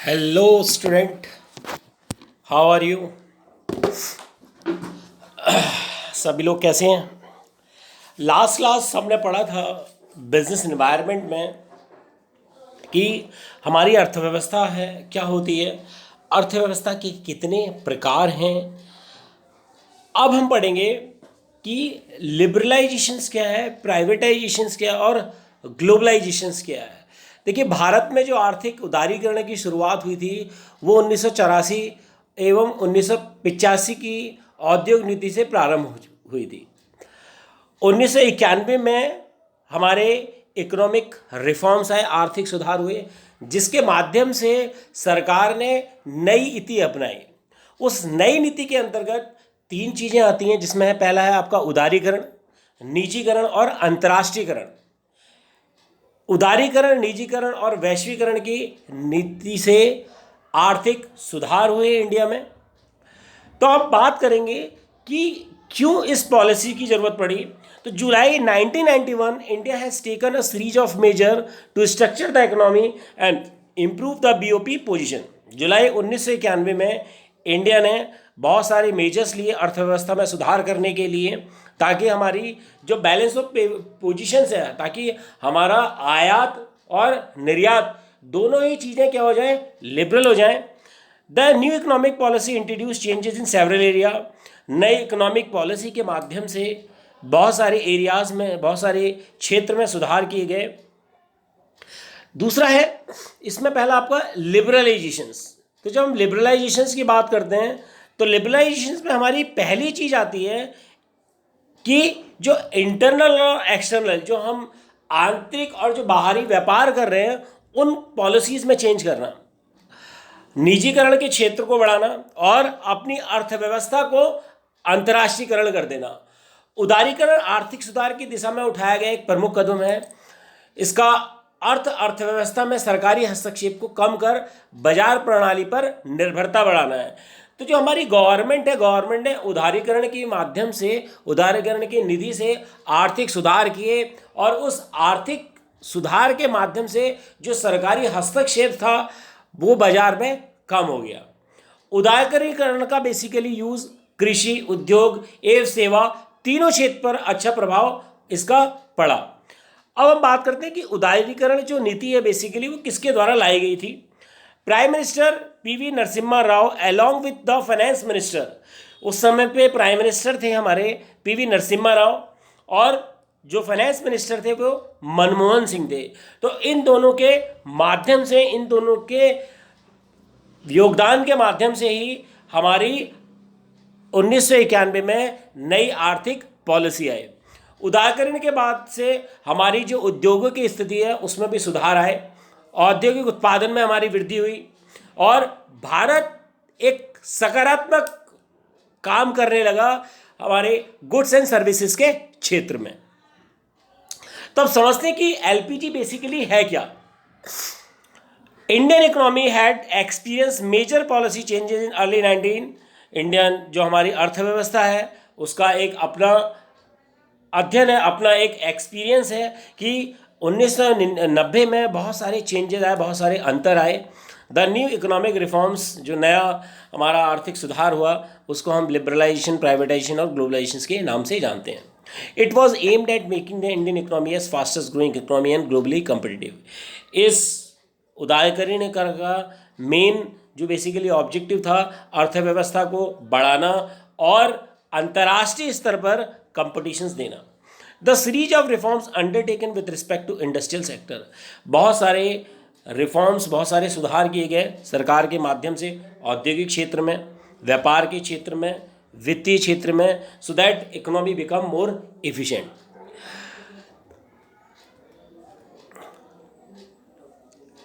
Hello student, how are you. सभी लोग कैसे हैं। लास्ट क्लास हमने पढ़ा था बिजनेस एनवायरनमेंट में कि हमारी अर्थव्यवस्था है क्या होती है, अर्थव्यवस्था के कितने प्रकार हैं। अब हम पढ़ेंगे कि लिबरलाइजेशंस क्या है, प्राइवेटाइजेशंस क्या है और ग्लोबलाइजेशंस क्या है। देखिए, भारत में जो आर्थिक उदारीकरण की शुरुआत हुई थी वो 1984 एवं 1985 की औद्योगिक नीति से प्रारंभ हुई थी। 1991 में हमारे इकोनॉमिक रिफॉर्म्स आए, आर्थिक सुधार हुए, जिसके माध्यम से सरकार ने नई नीति अपनाई। उस नई नीति के अंतर्गत तीन चीज़ें आती हैं, जिसमें पहला है आपका उदारीकरण, निजीकरण और अंतर्राष्ट्रीयकरण। उदारीकरण, निजीकरण और वैश्वीकरण की नीति से आर्थिक सुधार हुए इंडिया में। तो अब बात करेंगे कि क्यों इस पॉलिसी की जरूरत पड़ी। तो July 1991 India has taken a series of measure to structure the economy and improve the BOP position. जुलाई 1991 में इंडिया ने बहुत सारे मेजर्स लिए अर्थव्यवस्था में सुधार करने के लिए, ताकि हमारी जो बैलेंस ऑफ पोजीशंस है, ताकि हमारा आयात और निर्यात दोनों ही चीज़ें क्या हो जाएं, लिबरल हो जाएं। The new economic policy introduce changes in several area. नई इकोनॉमिक पॉलिसी के माध्यम से बहुत सारे एरियाज में, बहुत सारे क्षेत्र में सुधार किए गए। दूसरा है इसमें पहला आपका लिबरलाइजेशंस। तो जब हम लिबरलाइजेशंस की बात करते हैं तो लिबरलाइजेशंस में हमारी पहली चीज़ आती है कि जो इंटरनल और एक्सटर्नल, जो हम आंतरिक और जो बाहरी व्यापार कर रहे हैं, उन पॉलिसीज़ में चेंज करना, निजीकरण के क्षेत्र को बढ़ाना और अपनी अर्थव्यवस्था को अंतर्राष्ट्रीयकरण कर देना। उदारीकरण आर्थिक सुधार की दिशा में उठाया गया एक प्रमुख कदम है। इसका अर्थव्यवस्था में सरकारी हस्तक्षेप को कम कर बाजार प्रणाली पर निर्भरता बढ़ाना है। तो जो हमारी गवर्नमेंट है, गवर्नमेंट ने उदारीकरण के माध्यम से, उदारीकरण की निधि से आर्थिक सुधार किए और उस आर्थिक सुधार के माध्यम से जो सरकारी हस्तक्षेप था वो बाजार में कम हो गया। उदारीकरण का बेसिकली यूज कृषि, उद्योग एवं सेवा तीनों क्षेत्र पर अच्छा प्रभाव इसका पड़ा। अब हम बात करते हैं कि उदारीकरण जो नीति है बेसिकली वो किसके द्वारा लाई गई थी। Prime minister PV Narasimha Rao along with the finance minister, उस समय पे प्राइम मिनिस्टर थे हमारे पीवी नरसिम्हा राव और जो फाइनेंस मिनिस्टर थे वो मनमोहन सिंह थे। तो इन दोनों के माध्यम से, इन दोनों के योगदान के माध्यम से ही हमारी 1991 में नई आर्थिक पॉलिसी आई। उदारीकरण के बाद से हमारी जो उद्योगों की स्थिति है उसमें भी सुधार आए, औद्योगिक उत्पादन में हमारी वृद्धि हुई और भारत एक सकारात्मक काम करने लगा हमारे गुड्स एंड सर्विसेज के क्षेत्र में। तब समझते हैं कि एलपीजी बेसिकली है क्या। Indian economy had experience major policy changes in early 19। Indian जो हमारी अर्थव्यवस्था है उसका एक अपना अध्ययन है, अपना एक एक्सपीरियंस है कि 1990 में बहुत सारे चेंजेस आए, बहुत सारे अंतर आए। द न्यू इकोनॉमिक रिफॉर्म्स, जो नया हमारा आर्थिक सुधार हुआ उसको हम लिबरलाइजेशन, प्राइवेटाइजेशन और ग्लोबलाइजेशन के नाम से जानते हैं। It was aimed at making the Indian economy as fastest growing economy and globally competitive. इस उदारीकरण का मेन जो बेसिकली ऑब्जेक्टिव था अर्थव्यवस्था को बढ़ाना और अंतर्राष्ट्रीय स्तर पर कंपटीशंस देना। The series of reforms undertaken with respect to industrial sector, बहुत सारे रिफॉर्म्स, बहुत सारे सुधार किए गए सरकार के माध्यम से औद्योगिक क्षेत्र में, व्यापार के क्षेत्र में, वित्तीय क्षेत्र में, so that economy become more efficient.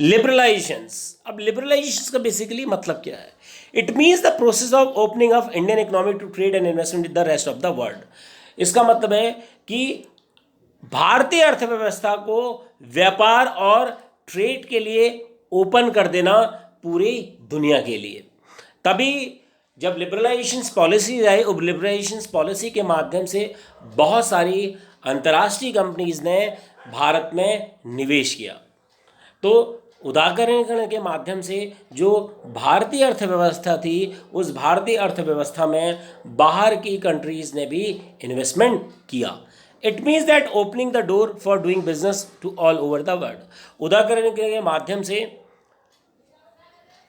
Liberalisations, अब लिबरलाइजेशंस का बेसिकली मतलब क्या है। It means the process of opening of Indian economy to trade and investment with the rest of the world. इसका मतलब है कि भारतीय अर्थव्यवस्था को व्यापार और ट्रेड के लिए ओपन कर देना पूरी दुनिया के लिए। तभी जब लिबरलाइजेशंस पॉलिसी आई, उस लिबरलाइजेशंस पॉलिसी के माध्यम से बहुत सारी अंतर्राष्ट्रीय कंपनीज ने भारत में निवेश किया। तो उदारीकरण के माध्यम से जो भारतीय अर्थव्यवस्था थी, उस भारतीय अर्थव्यवस्था में बाहर की कंट्रीज ने भी इन्वेस्टमेंट किया। It means that opening the door for doing business to all over the world. उदारीकरण के माध्यम से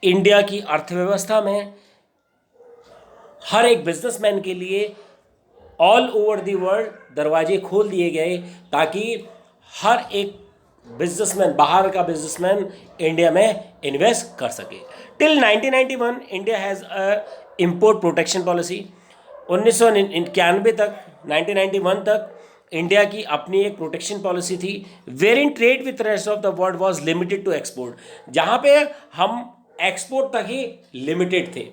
इंडिया की अर्थव्यवस्था में हर एक बिजनेसमैन के लिए ऑल ओवर द वर्ल्ड दरवाजे खोल दिए गए, ताकि हर एक बिजनेसमैन, बाहर का बिजनेसमैन इंडिया में इन्वेस्ट कर सके। Till 1991 India has a import protection policy. 1991 तक, 1991 तक इंडिया की अपनी एक प्रोटेक्शन पॉलिसी थी, wherein trade with rest of the world was limited to export. जहाँ पे हम एक्सपोर्ट तक ही लिमिटेड थे।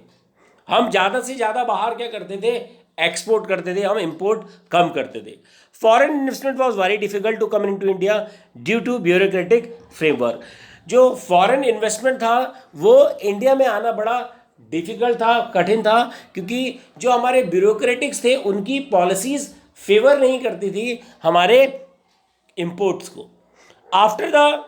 हम ज़्यादा से ज़्यादा बाहर क्या करते थे, एक्सपोर्ट करते थे, हम इंपोर्ट कम करते थे। Foreign investment was very difficult to come in to India due to bureaucratic framework. जो फॉरेन इन्वेस्टमेंट था वो इंडिया में आना बड़ा डिफिकल्ट था, कठिन था, क्योंकि जो हमारे ब्यूरोक्रेटिक्स थे उनकी पॉलिसीज़ फेवर नहीं करती थी हमारे इंपोर्ट्स को। After the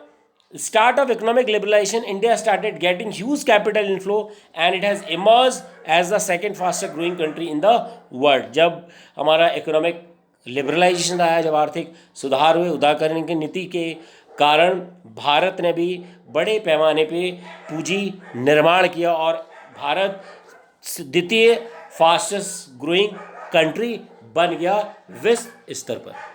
start of economic liberalization, India started getting huge capital inflow and it has emerged as the second fastest growing country in the world। जब हमारा इकोनॉमिक लिबरलाइजेशन आया, जब आर्थिक सुधार हुए, उदारीकरण की नीति के कारण भारत ने भी बड़े पैमाने पे पूंजी निर्माण किया और भारत द्वितीय फास्टेस्ट ग्रोइंग कंट्री बन गया विश्व स्तर पर।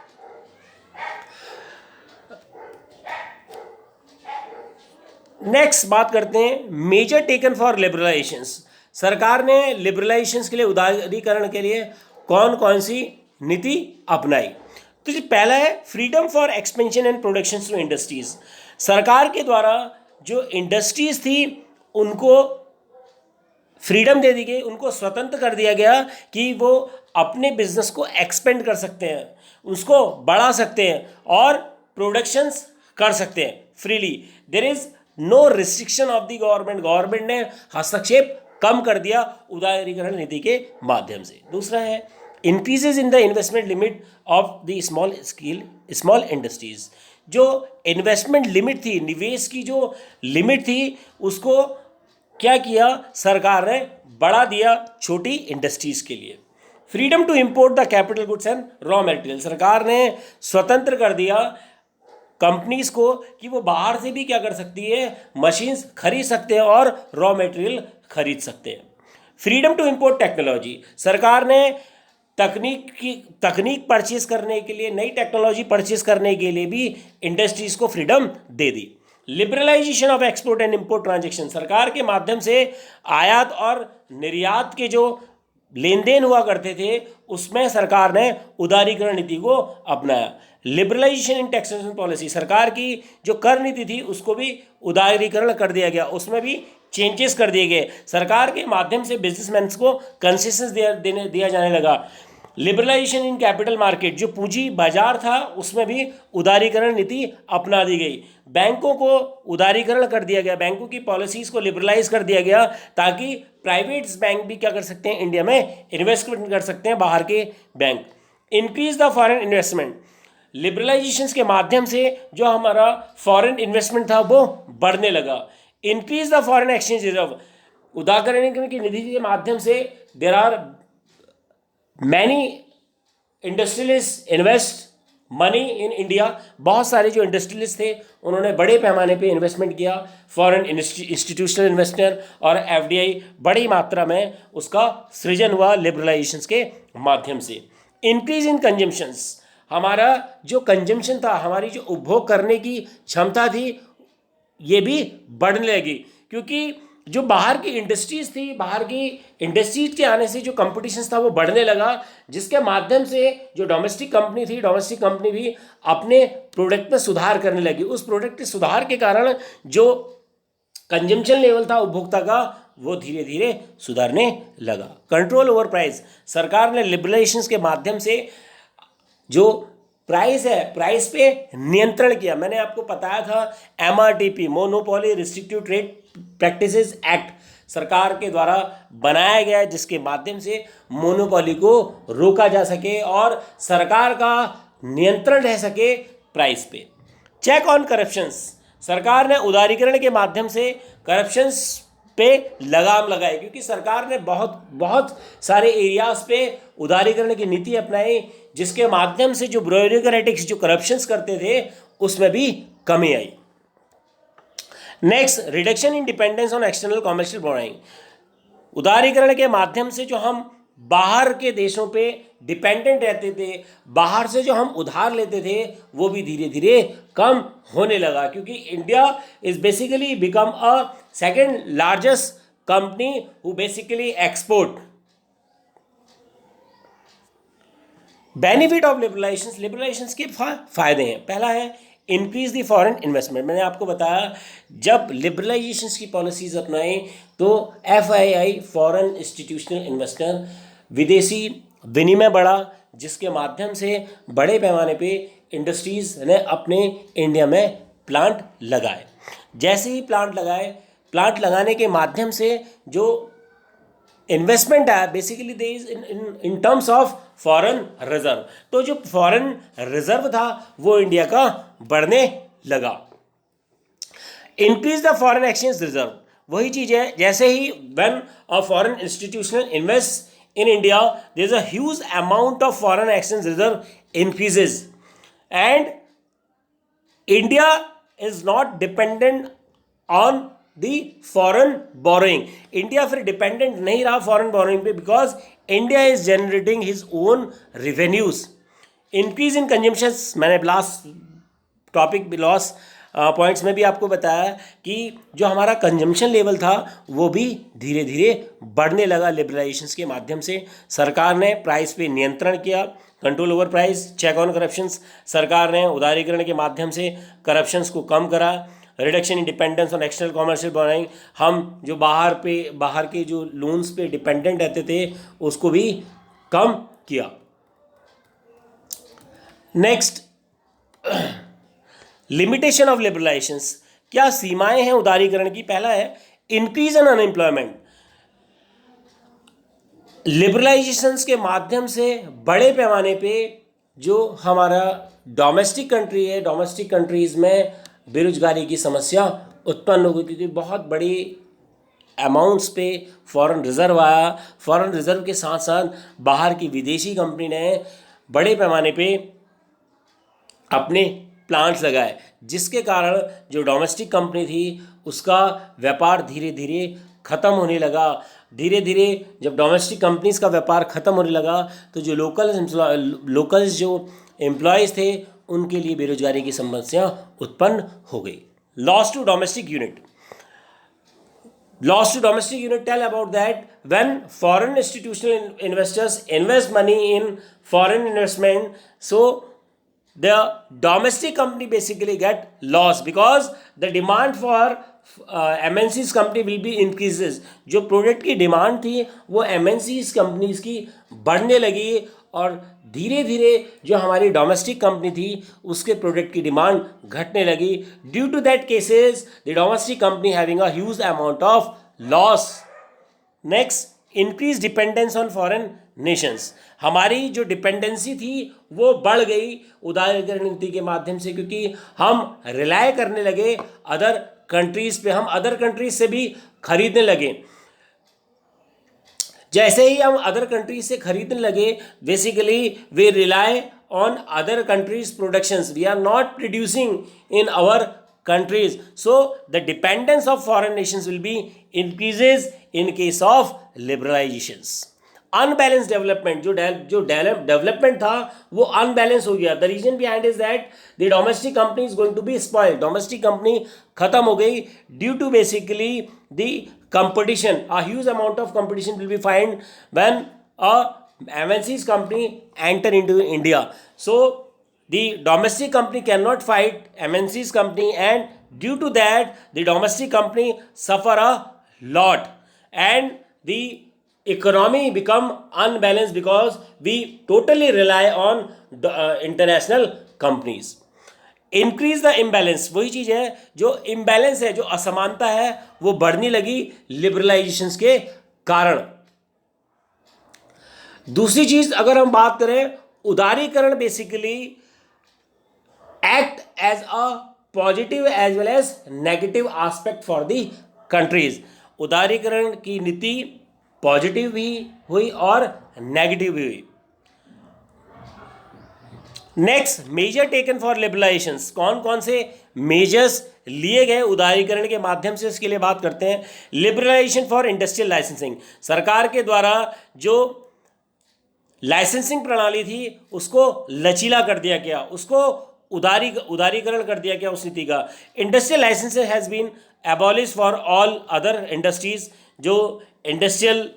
नेक्स्ट बात करते हैं मेजर टेकन फॉर लिबरलाइजेशंस। सरकार ने लिबरलाइजेशंस के लिए, उदारीकरण के लिए कौन कौन सी नीति अपनाई। तो जो पहला है freedom for expansion and production to industries. सरकार के द्वारा जो इंडस्ट्रीज थी उनको फ्रीडम दे दी गई, उनको स्वतंत्र कर दिया गया कि वो अपने बिजनेस को एक्सपेंड कर सकते हैं, उसको बढ़ा सकते हैं और प्रोडक्शंस कर सकते हैं freely. There is no restriction of the government. Government ने हस्तक्षेप कम कर दिया उदारीकरण नीति के माध्यम से। दूसरा है increases in the investment limit of the small industries. जो इन्वेस्टमेंट लिमिट थी, निवेश की जो लिमिट थी, उसको क्या किया सरकार ने, बढ़ा दिया छोटी इंडस्ट्रीज के लिए। Freedom to import the capital goods and raw material. सरकार ने स्वतंत्र कर दिया कंपनीज को कि वो बाहर से भी क्या कर सकती है, मशीन्स खरीद सकते हैं और रॉ मटेरियल खरीद सकते हैं। Freedom to import technology. सरकार ने तकनीक परचेज करने के लिए, नई टेक्नोलॉजी परचेज करने के लिए भी इंडस्ट्रीज को फ्रीडम दे दी। Liberalization of export and import transaction. सरकार के माध्यम से आयात और निर्यात के जो लेन देन हुआ करते थे उसमें सरकार ने उदारीकरण नीति को अपनाया। Liberalization in taxation policy. सरकार की जो कर नीति थी उसको भी उदारीकरण कर दिया गया, उसमें भी चेंजेस कर दिए गए। सरकार के माध्यम से बिजनेसमैन को कंसेशंस दिया जाने लगा। Liberalization in capital market. जो पूंजी बाजार था उसमें भी उदारीकरण नीति अपना दी गई। बैंकों को उदारीकरण कर दिया गया, बैंकों की पॉलिसीज़ को लिबरलाइज कर दिया गया ताकि प्राइवेट बैंक भी क्या कर सकते हैं, इंडिया में इन्वेस्टमेंट कर सकते हैं, बाहर के bank. Increase the foreign investment. Liberalization के माध्यम से जो हमारा फॉरेन इन्वेस्टमेंट था वो बढ़ने लगा। Increase the foreign exchange reserve. उदारीकरण की निधि के माध्यम से there are many industrialist invest money in India. बहुत सारे जो इंडस्ट्रियलिस्ट थे उन्होंने बड़े पैमाने पे इन्वेस्टमेंट किया। फॉरेन इंस्टीट्यूशनल इन्वेस्टर और एफडीआई बड़ी मात्रा में उसका सृजन हुआ लिबरलाइजेशन के माध्यम से। Increase in consumptions. हमारा जो कंजम्पशन था, हमारी जो उपभोग करने की क्षमता थी, ये भी बढ़ने लगी क्योंकि जो बाहर की इंडस्ट्रीज थी, बाहर की इंडस्ट्रीज के आने से जो कंपटीशन था वो बढ़ने लगा, जिसके माध्यम से जो डोमेस्टिक कंपनी थी, डोमेस्टिक कंपनी भी अपने प्रोडक्ट में सुधार करने लगी। उस प्रोडक्ट के सुधार के कारण जो कंजम्पशन लेवल था उपभोक्ता का वो धीरे धीरे सुधारने लगा। Control over price. सरकार ने लिबरलाइजेशन के माध्यम से जो प्राइस है, प्राइस पे नियंत्रण किया। मैंने आपको बताया था MRTP, monopoly restrictive trade practices act सरकार के द्वारा बनाया गया है, जिसके माध्यम से मोनोपोली को रोका जा सके और सरकार का नियंत्रण रह सके प्राइस पे। Check on corruptions. सरकार ने उदारीकरण के माध्यम से करप्शन पे लगाम लगाई, क्योंकि सरकार ने बहुत बहुत सारे एरियाज पे उदारीकरण की नीति अपनाई, जिसके माध्यम से जो ब्यूरोक्रेटिक्स जो करप्शंस करते थे उसमें भी कमी आई। Next, reduction in dependence on external commercial borrowing. उदारीकरण के माध्यम से जो हम बाहर के देशों पे डिपेंडेंट रहते थे, बाहर से जो हम उधार लेते थे, वो भी धीरे धीरे कम होने लगा, क्योंकि India is basically become a second largest company who basically export. Benefit of liberalization, liberalization के फायदे हैं। पहला है इंक्रीज द फॉरेन इन्वेस्टमेंट। मैंने आपको बताया जब लिबरलाइजेशन की पॉलिसीज अपनाएं तो FII फॉरेन इंस्टीट्यूशनल इन्वेस्टर विदेशी विनिमय बढ़ा, जिसके माध्यम से बड़े पैमाने पे इंडस्ट्रीज ने अपने इंडिया में प्लांट लगाए। जैसे ही प्लांट लगाए, प्लांट लगाने के माध्यम से जो इन्वेस्टमेंट है basically they is in terms of foreign reserve, तो जो फॉरेन रिजर्व था वो इंडिया का बढ़ने लगा। Increase the foreign exchange reserve, वही चीज है जैसे ही when a foreign institutional invest in India, there is a huge amount of foreign exchange reserve increases, and India is not dependent on the foreign borrowing. India फिर dependent नहीं रहा foreign borrowing पे, because India is generating his own revenues. Increase in consumption, मैंने last topic loss points में भी आपको बताया कि जो हमारा कंजम्पशन लेवल था वो भी धीरे धीरे बढ़ने लगा लिबरलाइजेशन के माध्यम से। सरकार ने प्राइस पे नियंत्रण किया, control over price, check on corruptions. सरकार ने उदारीकरण के माध्यम से करप्शंस को कम करा। Reduction in dependence on external commercial borrowing, हम जो बाहर के जो लोन्स पे डिपेंडेंट रहते थे उसको भी कम किया। नेक्स्ट, लिमिटेशन ऑफ लिबरलाइजेशंस, क्या सीमाएं हैं उदारीकरण की। पहला है इंक्रीज इन अनएम्प्लॉयमेंट। लिबरलाइजेशंस के माध्यम से बड़े पैमाने पे जो हमारा डोमेस्टिक कंट्री है, डोमेस्टिक कंट्रीज में बेरोजगारी की समस्या उत्पन्न हो गई, क्योंकि बहुत बड़ी अमाउंट्स पे फॉरेन रिजर्व आया। फॉरेन रिजर्व के साथ साथ बाहर की विदेशी कंपनी ने बड़े पैमाने पे अपने प्लांट्स लगाए, जिसके कारण जो डोमेस्टिक कंपनी थी उसका व्यापार धीरे धीरे ख़त्म होने लगा। धीरे धीरे जब डोमेस्टिक कंपनीज का व्यापार ख़त्म होने लगा तो जो लोकल्स जो एम्प्लॉयज़ थे उनके लिए बेरोजगारी की समस्या उत्पन्न हो गई। Loss to domestic unit, loss to domestic unit tell about that when foreign institutional investors invest money in foreign investment, so the domestic company basically get loss because the demand for MNCs company will be increases। जो product की demand थी वो MNCs companies की बढ़ने लगी और धीरे धीरे जो हमारी डोमेस्टिक कंपनी थी उसके प्रोडक्ट की डिमांड घटने लगी। Due to that cases the domestic company having a huge amount of loss. Next, increase dependence on foreign nations. हमारी जो डिपेंडेंसी थी वो बढ़ गई उदारीकरण नीति के माध्यम से, क्योंकि हम रिलाय करने लगे अदर कंट्रीज पे, हम अदर कंट्रीज से भी खरीदने लगे। जैसे ही हम अदर कंट्रीज से खरीदने लगे, basically we rely on other countries productions, we are not producing in our countries, so the dependence of foreign nations will be increases in case of liberalizations। Unbalance development, जो development था वो unbalance हो गया। The reason behind is that the domestic company is going to be spoiled, domestic company खत्म हो गई due to basically the competition. A huge amount of competition will be find when a MNCs company enter into India, so the domestic company cannot fight MNCs company, and due to that the domestic company suffer a lot and the economy become unbalanced because we totally rely on international companies। increase the imbalance, वही चीज़ है जो imbalance है, जो असमानता है वो बढ़ने लगी liberalizations के कारण। दूसरी चीज अगर हम बात करें, उदारीकरण basically act as a positive as well as negative aspect for the countries. उदारीकरण की नीति पॉजिटिव भी हुई और नेगेटिव भी हुई। नेक्स्ट, मेजर टेकन फॉर लिबरलाइजेशंस, कौन कौन से मेजर्स लिए गए उदारीकरण के माध्यम से, इसके लिए बात करते हैं। लिबरलाइजेशन फॉर इंडस्ट्रियल लाइसेंसिंग, सरकार के द्वारा जो लाइसेंसिंग प्रणाली थी उसको लचीला कर दिया गया, उसको उदारीकरण कर दिया गया उस नीति का। Industrial licensing has been abolish for all other industries, जो इंडस्ट्रियल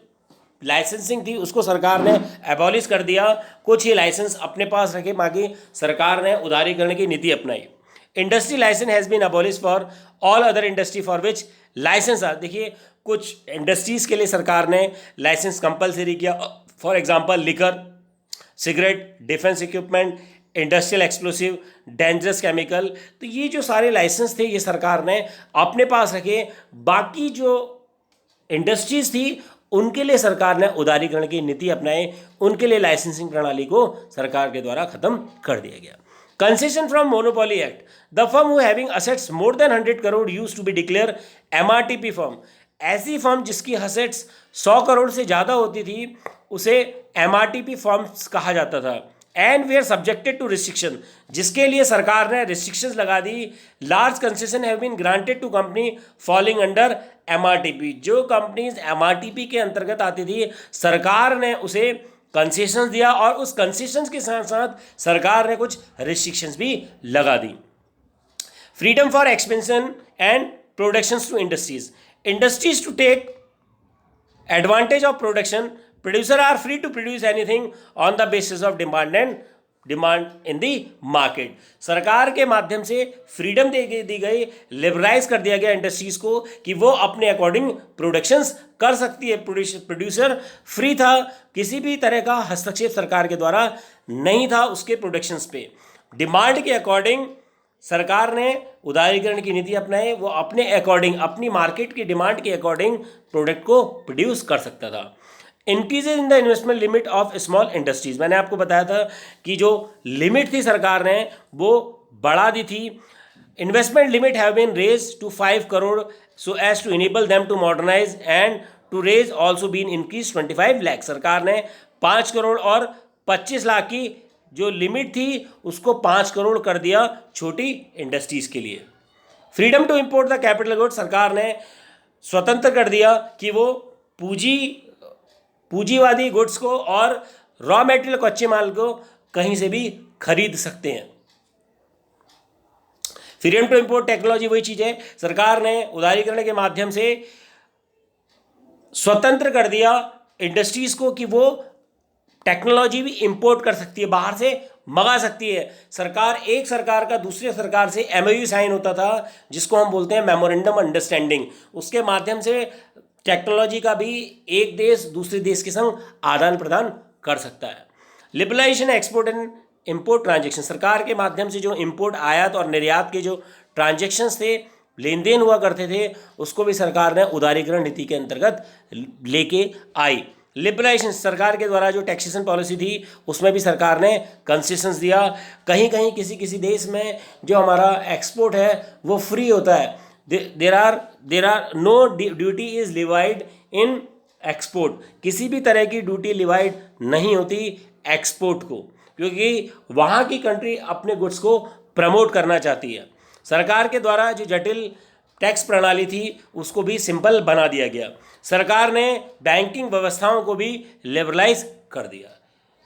लाइसेंसिंग थी उसको सरकार ने एबॉलिश कर दिया, कुछ ही लाइसेंस अपने पास रखे, बाकी सरकार ने उदारीकरण की नीति अपनाई। Industry license has been abolish for all other industry for which license are, देखिए कुछ इंडस्ट्रीज़ के लिए सरकार ने लाइसेंस कंपलसरी किया, for example liquor, cigarette, defence equipment, industrial explosive, dangerous chemical. तो ये जो सारे लाइसेंस थे ये सरकार ने अपने पास रखे, बाकी जो इंडस्ट्रीज़ थी उनके लिए सरकार ने उदारीकरण की नीति अपनाई, उनके लिए लाइसेंसिंग प्रणाली को सरकार के द्वारा खत्म कर दिया गया। Concession from monopoly act, the firm who having assets more than 100 crore used to be declare MRTP firm, ऐसी फर्म जिसकी असेट्स 100 करोड़ से ज़्यादा होती थी उसे एमआरटीपी फर्म्स कहा जाता था। And we are subjected to restriction, जिसके लिए सरकार ने रिस्ट्रिक्शंस लगा दी। Large concession have been granted to company falling under MRTP, जो कंपनीज एमआरटीपी के अंतर्गत आती थी सरकार ने उसे कंसेशंस दिया और उस कंसेशंस के साथ साथ सरकार ने कुछ रिस्ट्रिक्शंस भी लगा दी। Freedom for expansion and productions to industries, industries to take advantage of production, producer are free to produce anything on the basis of demand in the market। सरकार के माध्यम से फ्रीडम दी गई, लिबरलाइज कर दिया गया इंडस्ट्रीज को कि वो अपने अकॉर्डिंग प्रोडक्शंस कर सकती है। प्रोड्यूसर फ्री था, किसी भी तरह का हस्तक्षेप सरकार के द्वारा नहीं था उसके प्रोडक्शंस पे। डिमांड के अकॉर्डिंग सरकार ने उदारीकरण की नीति अपनाई, वो अपने अकॉर्डिंग, अपनी मार्केट की डिमांड के अकॉर्डिंग प्रोडक्ट को प्रोड्यूस कर सकता था। Increase in the investment limit of small industries, मैंने आपको बताया था कि जो लिमिट थी सरकार ने वो बढ़ा दी थी। Investment limit have been raise to 5 crore so as to enable them to modernize and to raise also been increase 25 lakh, सरकार ने 5 करोड़ और 25 लाख की जो लिमिट थी उसको 5 करोड़ कर दिया छोटी इंडस्ट्रीज के लिए। Freedom to import the capital goods, सरकार ने स्वतंत्र कर दिया कि वो पूंजीवादी गुड्स को और रॉ मेटेरियल कच्चे माल को कहीं से भी खरीद सकते हैं। फ्रीडम टू इंपोर्ट टेक्नोलॉजी वही चीज है, सरकार ने उदारीकरण के माध्यम से स्वतंत्र कर दिया इंडस्ट्रीज को कि वो टेक्नोलॉजी भी इंपोर्ट कर सकती है, बाहर से मंगा सकती है। एक सरकार का दूसरे सरकार से एमओयू साइन होता था जिसको हम बोलते हैं मेमोरेंडम अंडरस्टैंडिंग, उसके माध्यम से टेक्नोलॉजी का भी एक देश दूसरे देश के संग आदान प्रदान कर सकता है। Liberalization export and import transaction, सरकार के माध्यम से जो इंपोर्ट आयात और निर्यात के जो ट्रांजेक्शन्स थे, लेन देन हुआ करते थे, उसको भी सरकार ने उदारीकरण नीति के अंतर्गत लेके आई। लिबरलाइजेशन, सरकार के द्वारा जो टैक्सेशन पॉलिसी थी उसमें भी सरकार ने कंसेशंस दिया। कहीं कहीं किसी देश में जो हमारा एक्सपोर्ट है वो फ्री होता है, there are no duty is levied in export, किसी भी तरह की ड्यूटी लिवाइड नहीं होती एक्सपोर्ट को, क्योंकि वहाँ की कंट्री अपने गुड्स को प्रमोट करना चाहती है। सरकार के द्वारा जो जटिल टैक्स प्रणाली थी उसको भी सिंपल बना दिया गया। सरकार ने बैंकिंग व्यवस्थाओं को भी लिबरलाइज कर दिया।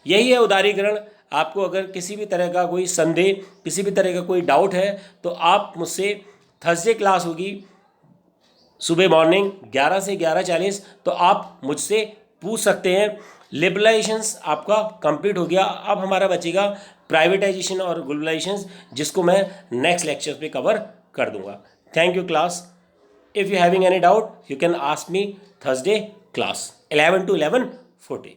यही है उदारीकरण। आपको अगर किसी भी तरह का कोई संदेह, किसी भी तरह का कोई डाउट है तो आप मुझसे, थर्सडे क्लास होगी सुबह मॉर्निंग 11 से 11:40, तो आप मुझसे पूछ सकते हैं। लिबरलाइजेशंस आपका कंप्लीट हो गया, अब हमारा बचेगा प्राइवेटाइजेशन और ग्लोबलाइजेशन, जिसको मैं नेक्स्ट लेक्चर पे कवर कर दूंगा। Thank you class. If you having any doubt, you can ask me Thursday class 11 to 11:40.